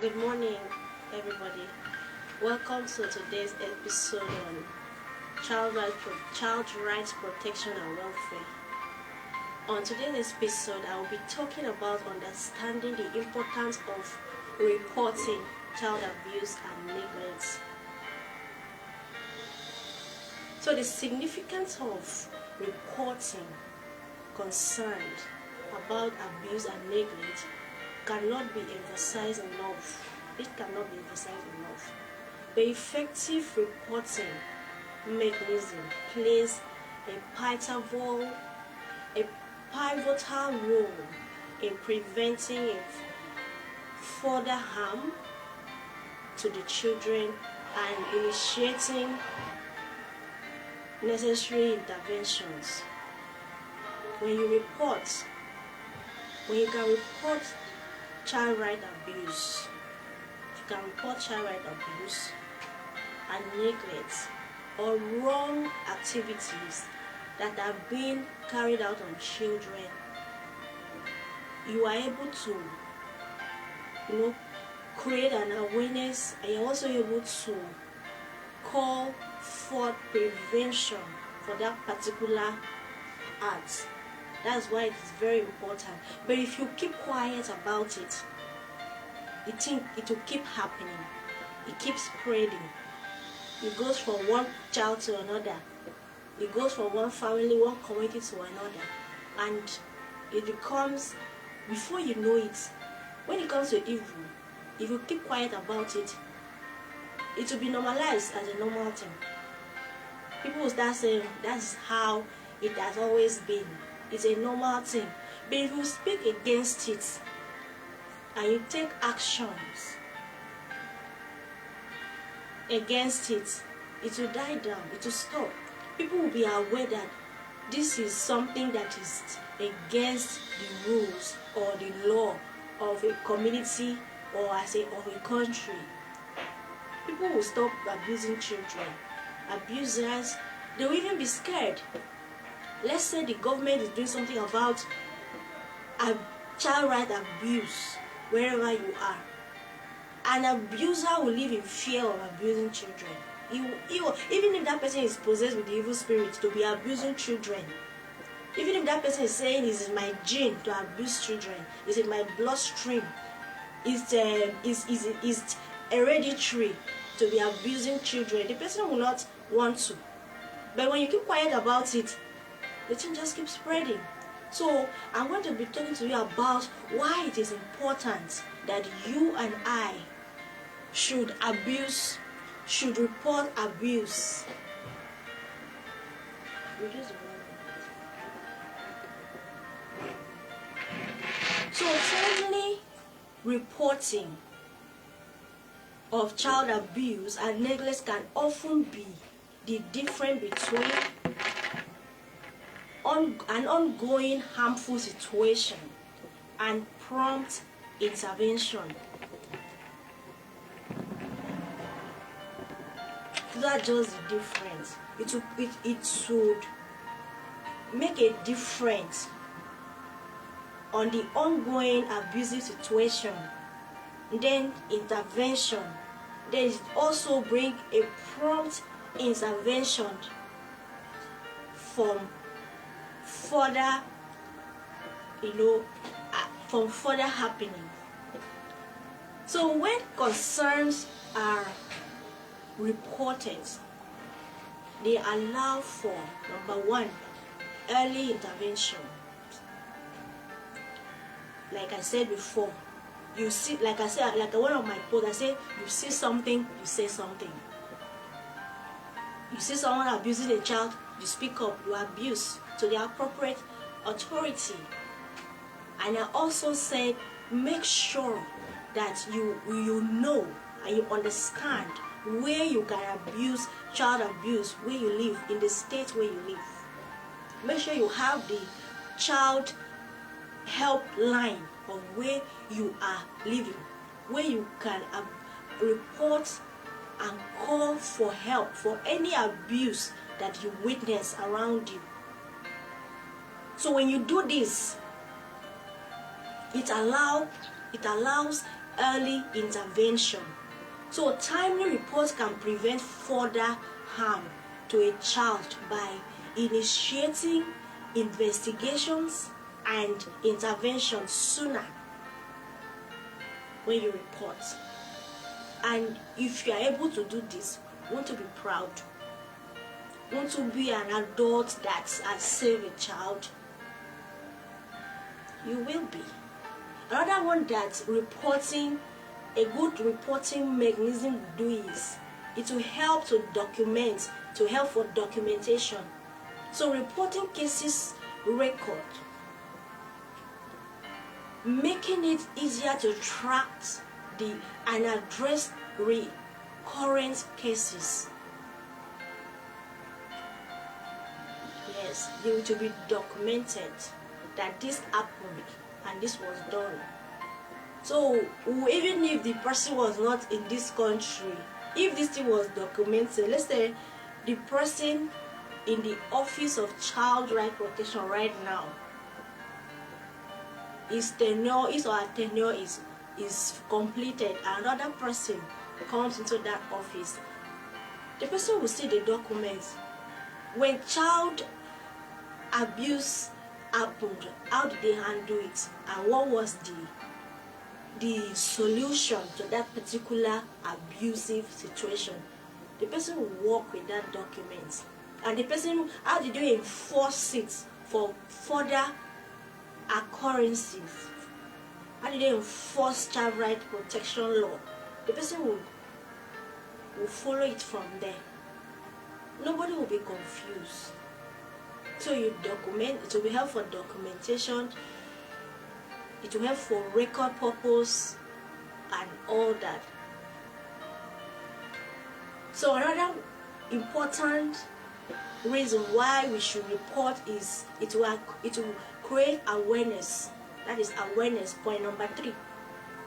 Good morning, everybody. Welcome to today's episode on child rights protection and welfare. On today's episode, I will be talking about understanding the importance of reporting child abuse and neglect. So the significance of reporting concerned about abuse and neglect cannot be emphasized enough. It cannot be emphasized enough. The effective reporting mechanism plays a pivotal role in preventing further harm to the children and initiating necessary interventions. When you can report child right abuse, and neglect or wrong activities that have been carried out on children, you are able to create an awareness, and you're also able to call for prevention for that particular act. That's why it is very important. But if you keep quiet about it, it will keep happening. It keeps spreading. It goes from one child to another. It goes from one family, one community to another. And it becomes, before you know it, when it comes to evil, if you keep quiet about it, it will be normalized as a normal thing. People will start saying, that's how it has always been. It's a normal thing. But if you speak against it and you take actions against it, it will die down, it will stop. People will be aware that this is something that is against the rules or the law of a community or of a country. People will stop abusing children. Abusers, they will even be scared. Let's say the government is doing something about child right abuse wherever you are. An abuser will live in fear of abusing children. Even if that person is possessed with the evil spirit to be abusing children, even if that person is saying it's in my gene to abuse children, it's in my bloodstream, it's hereditary to be abusing children, the person will not want to. But when you keep quiet about it, the thing just keeps spreading. So I want to be talking to you about why it is important that you and I should report abuse. So timely reporting of child abuse and neglect can often be the difference between an ongoing harmful situation and prompt intervention. That's just the difference. It should make a difference on the ongoing abusive situation, then intervention. Then it also bring a prompt intervention from further happening. So when concerns are reported, they allow for, number one, early intervention. Like I said before, like one of my posts, I say, you see something, you say something. You see someone abusing a child, you speak up, you abuse to the appropriate authority. And I also said, make sure that you know and you understand where you can abuse, child abuse, where you live, in the state where you live. Make sure you have the child helpline of where you are living, where you can report and call for help for any abuse that you witness around you. So when you do this, it allows early intervention. So timely reports can prevent further harm to a child by initiating investigations and intervention sooner when you report. And if you are able to do this, want to be proud, want to be an adult that has saved a child, you will be. Another one that reporting, a good reporting mechanism will do is it will help to document, to help for documentation. So reporting cases record, making it easier to track and address recurrent cases. Yes, they will to be documented that this happened and this was done. So even if the person was not in this country, if this thing was documented, let's say the person in the Office of Child Right Protection right now, his tenure, his or her tenure is completed, another person comes into that office, the person will see the documents. When child abuse happened, how did they handle it, and what was the solution to that particular abusive situation? The person will work with that document, and the person, how did you enforce it for further occurrences? How did they enforce child right protection law? The person will follow it from there. Nobody will be confused. So you document, it will be helpful for documentation, it will help for record purpose and all that. So another important reason why we should report is it will create awareness. That is awareness, point number 3.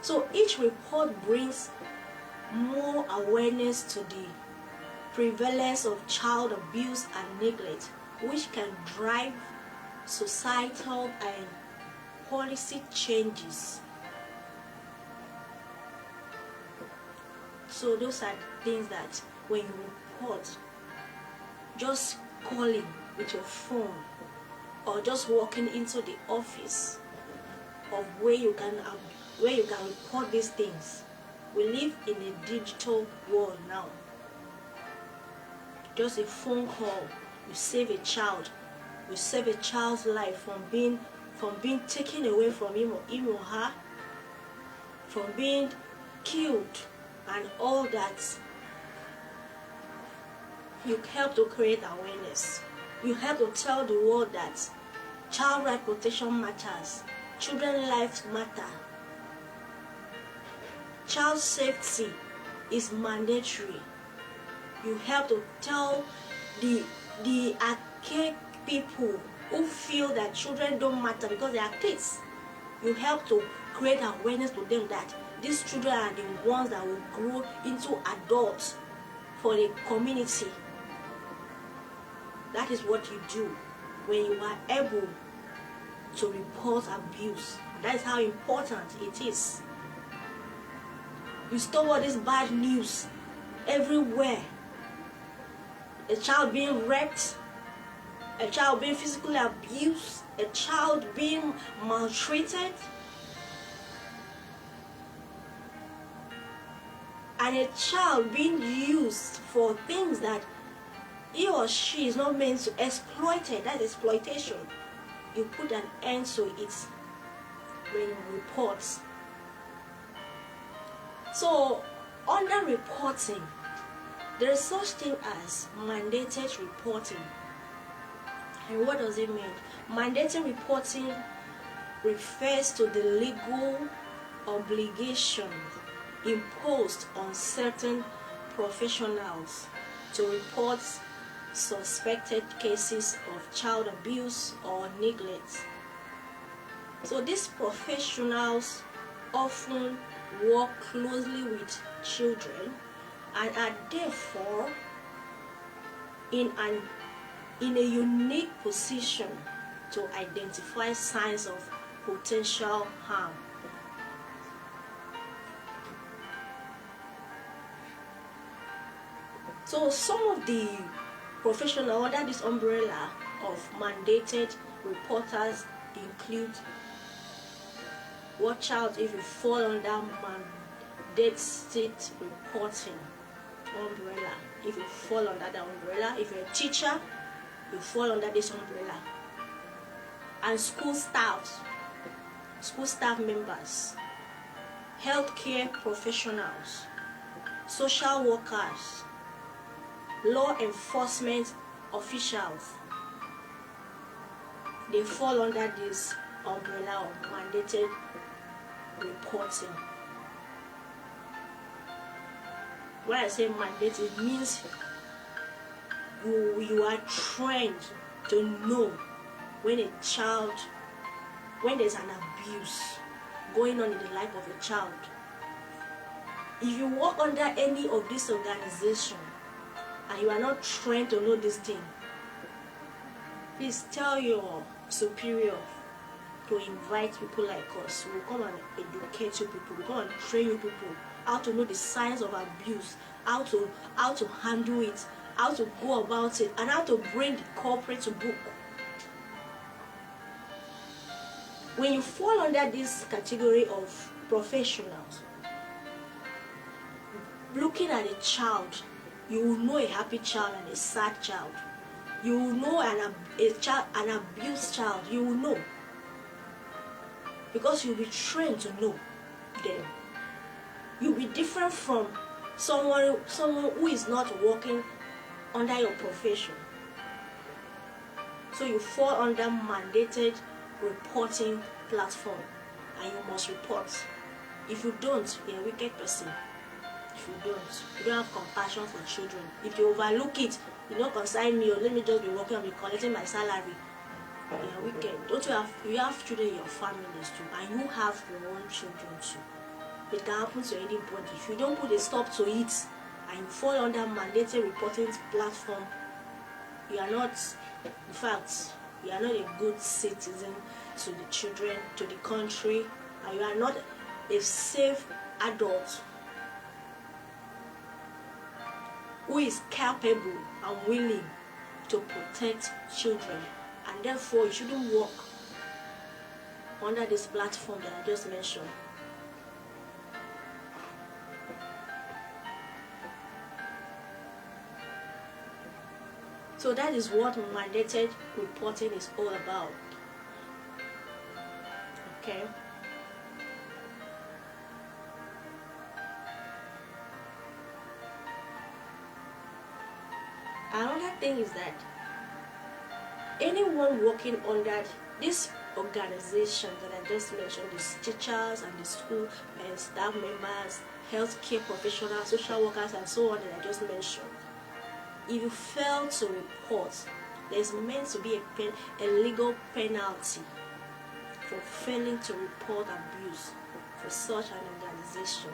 So each report brings more awareness to the prevalence of child abuse and neglect, which can drive societal and policy changes. So those are things that when you report, just calling with your phone or just walking into the office of where you can report these things. We live in a digital world now. Just a phone call, you save a child. You save a child's life from being taken away from him or her, from being killed, and all that. You help to create awareness. You help to tell the world that child right protection matters. Children's lives matter. Child safety is mandatory. You help to tell the archaic people who feel that children don't matter because they are kids. You help to create awareness to them that these children are the ones that will grow into adults for the community. That is what you do when you are able to report abuse. That is how important it is. You stop all this bad news everywhere. A child being raped, a child being physically abused, a child being maltreated, and a child being used for things that he or she is not meant to exploit it. That's exploitation. You put an end to it when you report. So, under reporting, there is such thing as mandated reporting. And what does it mean? Mandated reporting refers to the legal obligation imposed on certain professionals to report suspected cases of child abuse or neglect. So these professionals often work closely with children and are therefore in a unique position to identify signs of potential harm. So some of the professionals under this umbrella of mandated reporters include: watch out if you fall under mandated reporting umbrella. If you fall under the umbrella, if you're a teacher, you fall under this umbrella. And school staff members, healthcare professionals, social workers, law enforcement officials, they fall under this umbrella of mandated reporting. When I say mandated, it means you are trained to know when there's an abuse going on in the life of a child. If you work under any of this organization and you are not trained to know this thing, please tell your superior to invite people like us. We'll come and educate you people. We'll come and train you people how to know the signs of abuse, how to handle it, how to go about it, and how to bring the culprit to book. When you fall under this category of professionals, looking at a child, you will know a happy child and a sad child. You will know an abused child. You will know, because you'll be trained to know them. You'll be different from someone who is not working under your profession. So you fall under mandated reporting platform, and you must report. If you don't, you're a wicked person. If you don't have compassion for children. If you overlook it, you don't consign me, or let me just be working and be collecting my salary, you're wicked. You have children in your families too, and you have your own children too. It can happen to anybody. If you don't put a stop to it and you fall under mandated reporting platform, you are not, in fact, you are not a good citizen to the children, to the country, and you are not a safe adult who is capable and willing to protect children. And therefore, you shouldn't work under this platform that I just mentioned. So that is what mandated reporting is all about. Okay. Another thing is that anyone working under this organization that I just mentioned, these teachers and the school and staff members, healthcare professionals, social workers, and so on that I just mentioned, if you fail to report, there's meant to be a legal penalty for failing to report abuse for such an organization.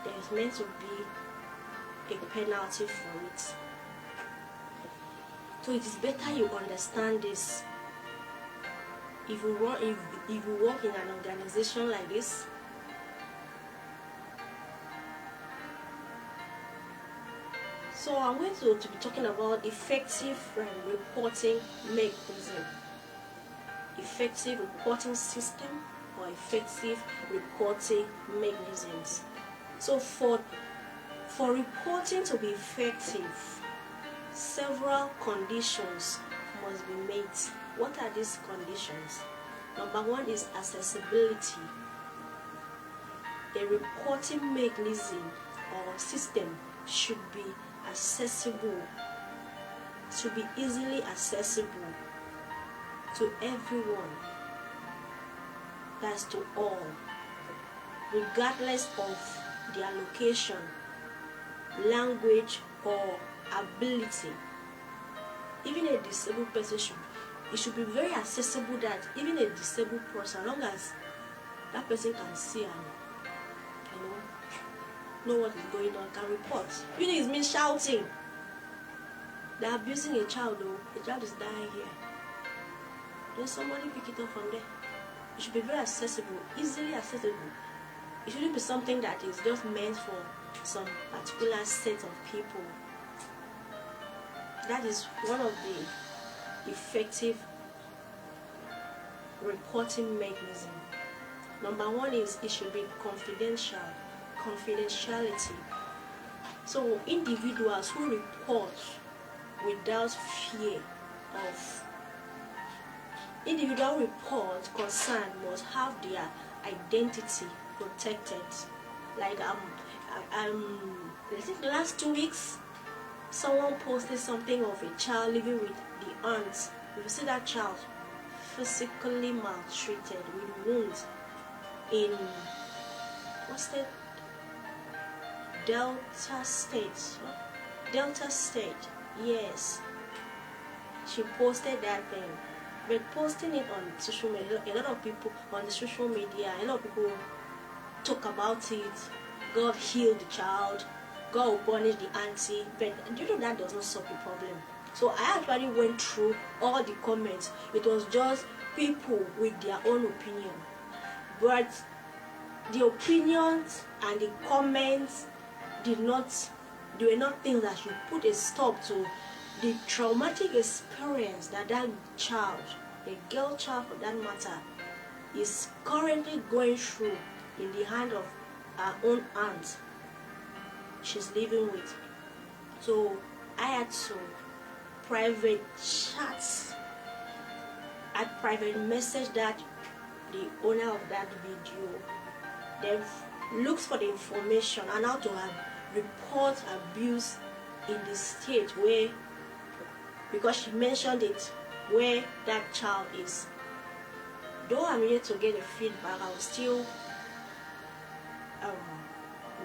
There's meant to be a penalty for it. So it is better you understand this. If you work in an organization like this, so I'm going to be talking about effective reporting mechanism, effective reporting system, or effective reporting mechanisms. So for reporting to be effective, several conditions must be met. What are these conditions? Number one is accessibility. A reporting mechanism or system should be accessible, should be easily accessible to everyone, that's to all, regardless of their location, language, or ability. Even a disabled person it should be very accessible, that even a disabled person, as long as that person can see and know what is going on, can report. Even if it's me shouting, they're abusing a child, though a child is dying here, then somebody pick it up from there. It should be very accessible, easily accessible. It shouldn't be something that is just meant for some particular set of people. That is one of the effective reporting mechanism. Number one is it should be confidentiality. So individuals who report without fear of individual report concern must have their identity protected. Like I think the last 2 weeks someone posted something of a child living with the aunt. You see that child physically maltreated with wounds in what's that? Delta State. Yes, she posted that thing. But posting it on social media, a lot of people on the social media, a lot of people talk about it. God healed the child, God will punish the auntie. But that does not solve the problem. So I actually went through all the comments. It was just people with their own opinion. But the opinions and the comments they were not things that should put a stop to the traumatic experience that child, a girl child for that matter, is currently going through in the hand of her own aunt she's living with. So I had to private chat, I private message that the owner of that video, then looks for the information and how to report abuse in the state where, because she mentioned it, where that child is. Though I'm yet to get a feedback, I will still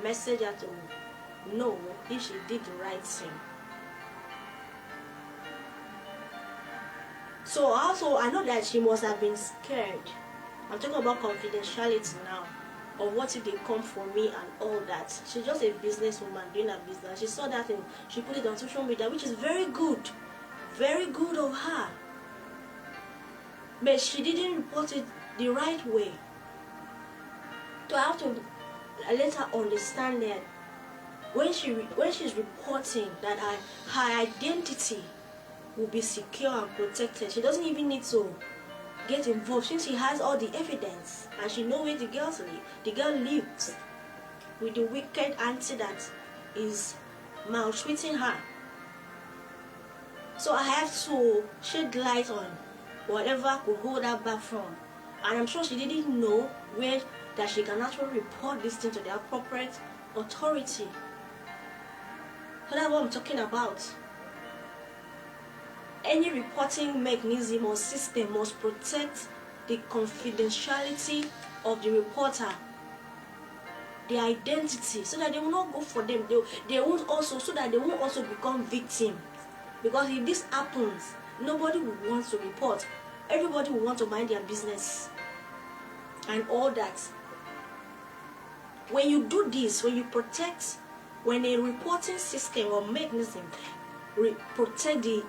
message her to know if she did the right thing. So also I know that she must have been scared. I'm talking about confidentiality now, or what if they come for me and all that. She's just a businesswoman doing her business. She saw that and she put it on social media, which is very good of her. But she didn't report it the right way. So I have to let her understand that when she's reporting that her identity will be secure and protected, she doesn't even need to get involved since she has all the evidence and she knows where the girl lives with the wicked auntie that is maltreating her. So I have to shed light on whatever could hold her back from, and I'm sure she didn't know where that she can actually report this thing to the appropriate authority. So that's what I'm talking about. Any reporting mechanism or system must protect the confidentiality of the reporter, the identity, so that they will not go for them. They won't also, so that they won't also become victims. Because if this happens, nobody will want to report. Everybody will want to mind their business and all that. When you do this, when you protect, when a reporting system or mechanism protect the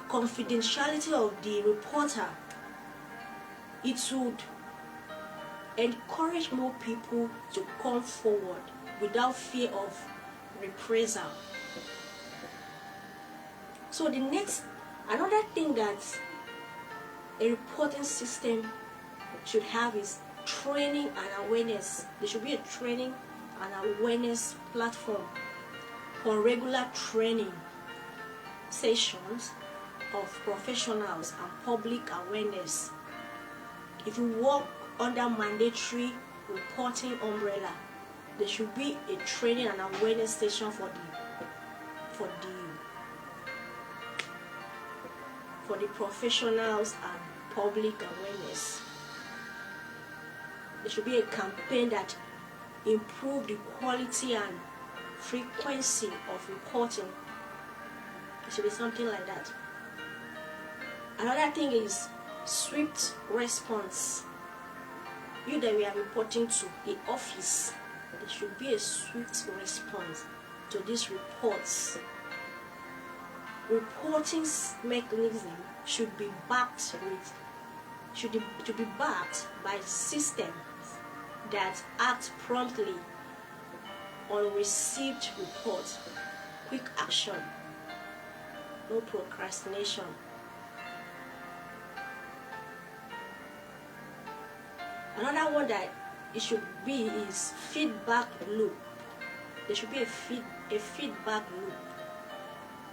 confidentiality of the reporter, it would encourage more people to come forward without fear of reprisal. So another thing that a reporting system should have is training and awareness. There should be a training and awareness platform for regular training sessions of professionals and public awareness. If you work under mandatory reporting umbrella, there should be a training and awareness session for the professionals and public awareness. There should be a campaign that improve the quality and frequency of reporting. It should be something like that. Another thing is swift response. You that we are reporting to the office, there should be a swift response to these reports. Reporting mechanism should be backed by systems that act promptly on received report. Quick action, no procrastination. Another one that it should be is feedback loop. There should be a feedback loop.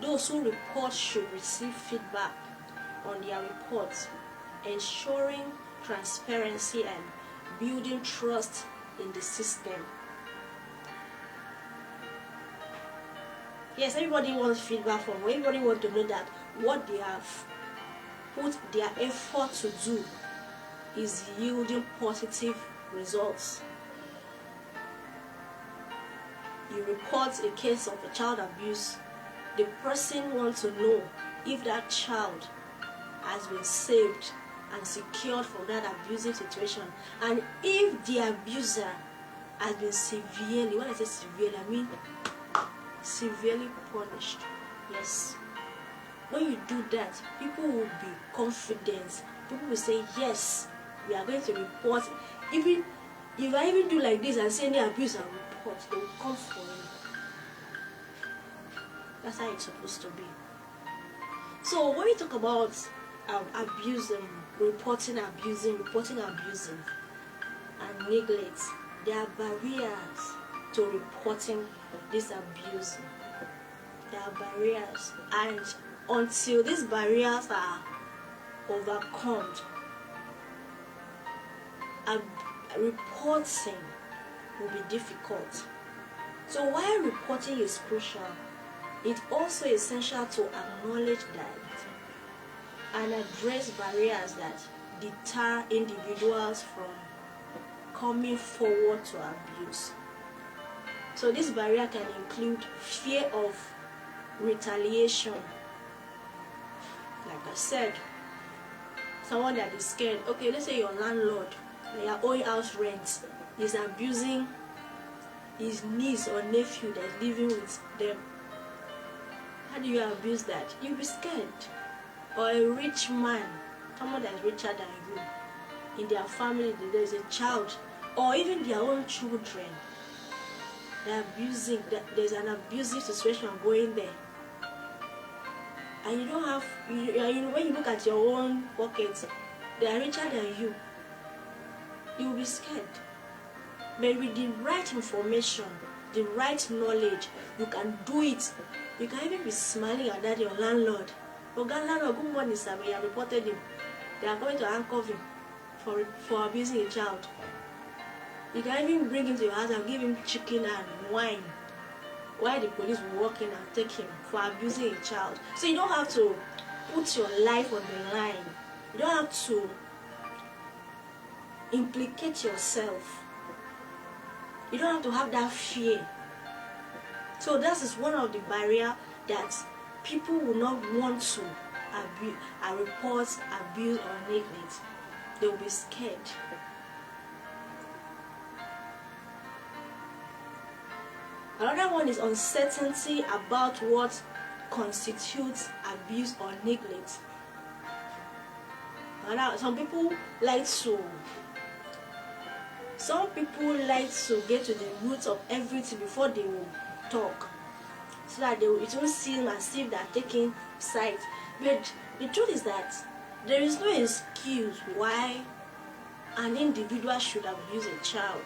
Those who report should receive feedback on their reports, ensuring transparency and building trust in the system. Yes, everybody wants feedback from you. Everybody wants to know that what they have put their effort to do is yielding positive results. You report a case of a child abuse, the person wants to know if that child has been saved and secured from that abusive situation, and if the abuser has been severely, when I say severely, I mean severely punished. Yes. When you do that, people will be confident. People will say, yes, we are going to report. Even if I even do like this and say any abuse and report, they will come for you. That's how it's supposed to be. So when we talk about reporting abusing, and neglect, there are barriers to reporting this abuse. There are barriers, and until these barriers are overcome, reporting will be difficult. So while reporting is crucial, it's also essential to acknowledge that and address barriers that deter individuals from coming forward to abuse. So this barrier can include fear of retaliation. Like I said, someone that is scared. Okay, let's say your landlord, they are owing house rent, is abusing his niece or nephew that's living with them. How do you abuse that? You'll be scared. Or a rich man, someone that's richer than you, in their family there's a child, or even their own children, they're abusing, there's an abusive situation going there, and you don't have, when you look at your own pockets, they are richer than you, you will be scared. But with the right information, the right knowledge, you can do it. You can even be smiling at that your landlord. Oh, landlord, good morning, sir. We have reported him. They are going to handcuff him for abusing a child. You can even bring him to your house and give him chicken and wine, while the police will walk in and take him for abusing a child. So you don't have to put your life on the line. You don't have to implicate yourself. You don't have to have that fear. So that is one of the barriers that people will not want to report abuse or neglect. They will be scared. Another one is uncertainty about what constitutes abuse or neglect. Some people like to get to the roots of everything before they will talk, so that it won't seem as if they're taking sides. But the truth is that there is no excuse why an individual should abuse a child.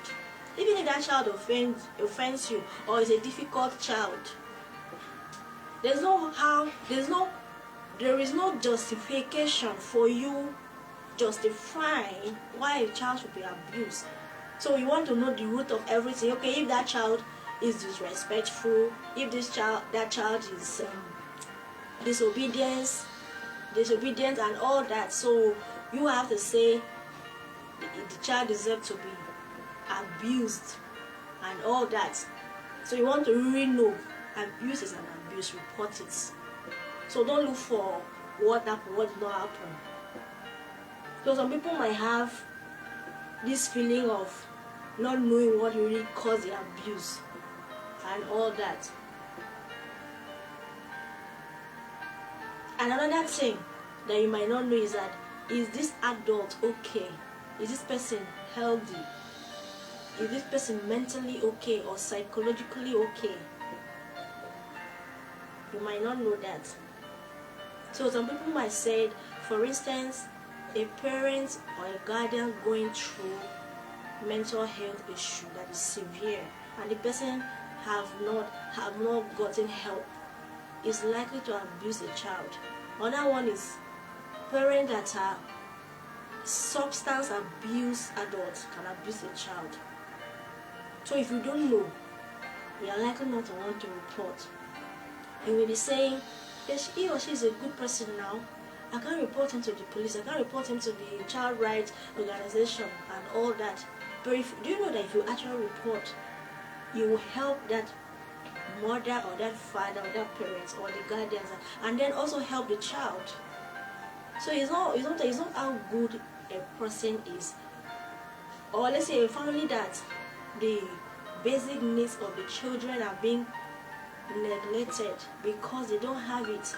Even if that child offends you or is a difficult child, there is no justification for you justifying why a child should be abused. So you want to know the root of everything. Okay, if that child is disrespectful, if that child is disobedient and all that, so you have to say the child deserves to be abused and all that. So you want to really know abuse is an abuse, report it. So don't look for what happened, what did not happen. So some people might have this feeling of not knowing what really caused the abuse and all that. And another thing that you might not know is that, is this adult okay? Is this person healthy? is this person mentally okay or psychologically okay? You might not know that. So some people might say, for instance, a parent or a guardian going through mental health issue that is severe, and the person have not gotten help, is likely to abuse the child. Another one is parents that are substance abuse adults can abuse a child. So if you don't know, you are likely not to want to report. You will be saying, yes, he or she is a good person now. I can't report him to the police. I can't report him to the child rights organization and all that. But do you know that if you actually report, you will help that mother or that father or that parents or the guardians, and then also help the child. So it's not how good a person is, or let's say a family that the basic needs of the children are being neglected because they don't have it.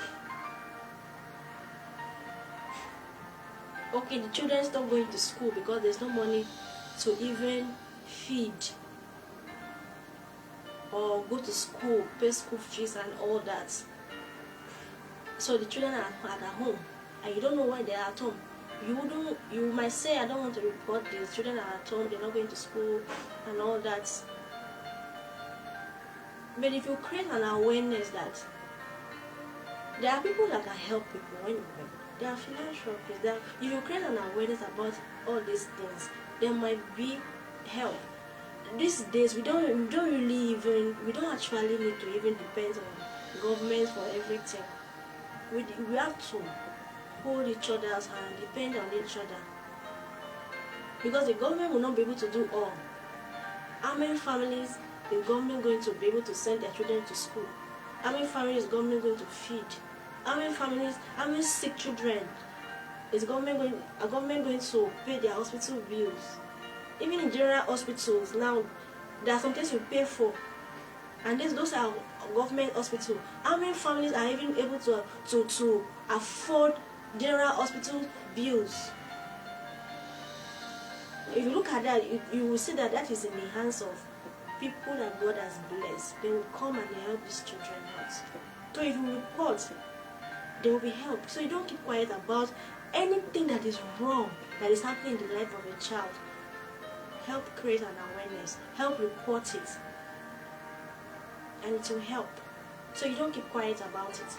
Okay, the children stop going to school because there's no money to even feed or go to school, pay school fees and all that. So the children are at home and you don't know why they are at home. You might say, I don't want to report this, children are at home, they're not going to school and all that. But if you create an awareness that there are people that can help people when you help, there are philanthropists, if you create an awareness about all these things, there might be help. These days we don't actually need to even depend on government for everything. We have to hold each other's hand, depend on each other, because the government will not be able to do all. How many families is government going to be able to send their children to school? How many families is government going to feed? How many sick children is government going to pay their hospital bills? Even in general hospitals now, there are some things you pay for, and those are government hospitals. How many families are even able to afford general hospital bills? If you look at that, you will see that is in the hands of people that God has blessed. They will come and help these children out. So if you report, they will be helped. So you don't keep quiet about anything that is wrong that is happening in the life of a child. Help create an awareness, help report it, and it will help. So you don't keep quiet about it.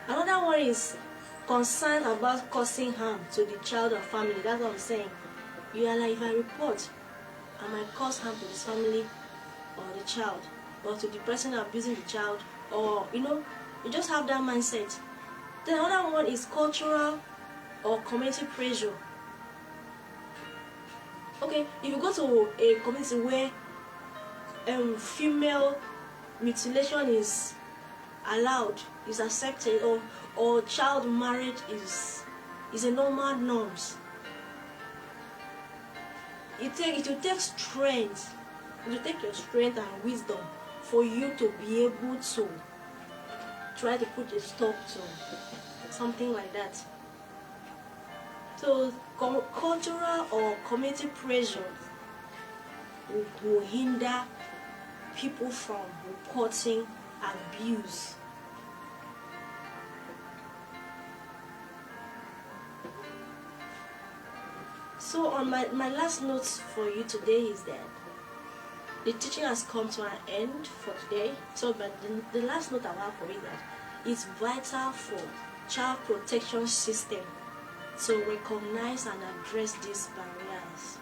Another one is concern about causing harm to the child or family. That's what I'm saying. You are like, if I report, I might cause harm to this family or the child, or to the person abusing the child, or you just have that mindset. The other one is cultural or community pressure. Okay, if you go to a community where female mutilation is allowed, is accepted, or child marriage is a normal norms, it will take strength. It will take your strength and wisdom for you to be able to try to put a stop to something like that. So cultural or community pressure will hinder people from reporting abuse. So on my last notes for you today is that the teaching has come to an end for today. So but the last note I have for you that it's vital for child protection system to recognize and address these barriers,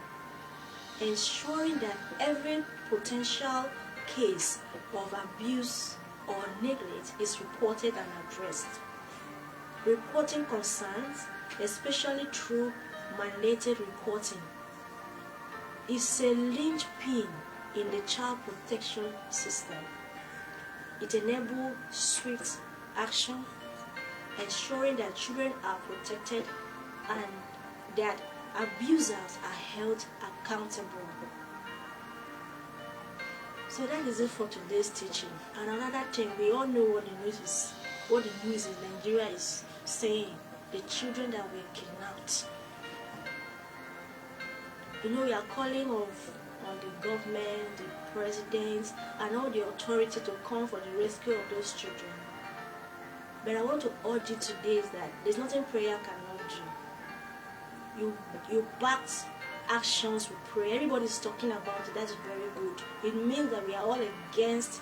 ensuring that every potential case of abuse or neglect is reported and addressed. Reporting concerns, especially through mandated reporting, is a linchpin in the child protection system. It enables swift action, ensuring that children are protected and that abusers are held accountable. So that is it for today's teaching. And another thing, we all know what the news in Nigeria is saying. The children that were kidnapped. We are calling on the government, the president, and all the authority to come for the rescue of those children. But I want to urge you today is that there's nothing prayer cannot do. You backed actions with prayer. Everybody's talking about it. That's very good. It means that we are all against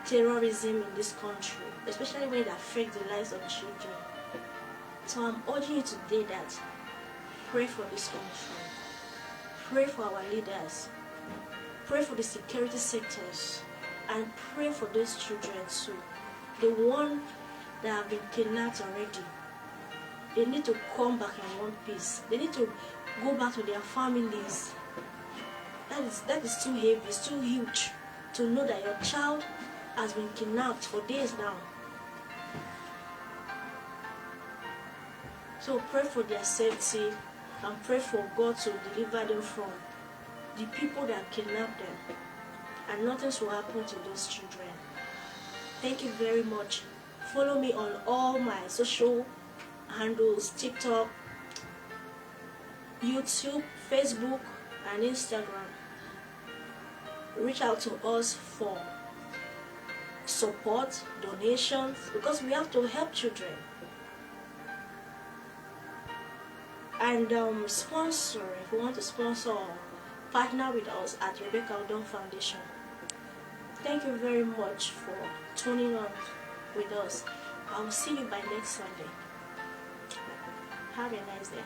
terrorism in this country, especially when it affects the lives of children. So I'm urging you today that pray for this country. Pray for our leaders. Pray for the security sectors. And pray for those children too. The ones that have been kidnapped already. They need to come back in one piece. They need to go back to their families. That is too heavy, it's too huge to know that your child has been kidnapped for days now. So pray for their safety and pray for God to deliver them from the people that kidnapped them, and nothing will happen to those children. Thank you very much. Follow me on all my social handles: TikTok, YouTube, Facebook, and Instagram. Reach out to us for support, donations, because we have to help children. And sponsor, if you want to sponsor or partner with us at Rebecca Udom Foundation. Thank you very much for tuning on with us. I will see you by next Sunday. Have a nice day.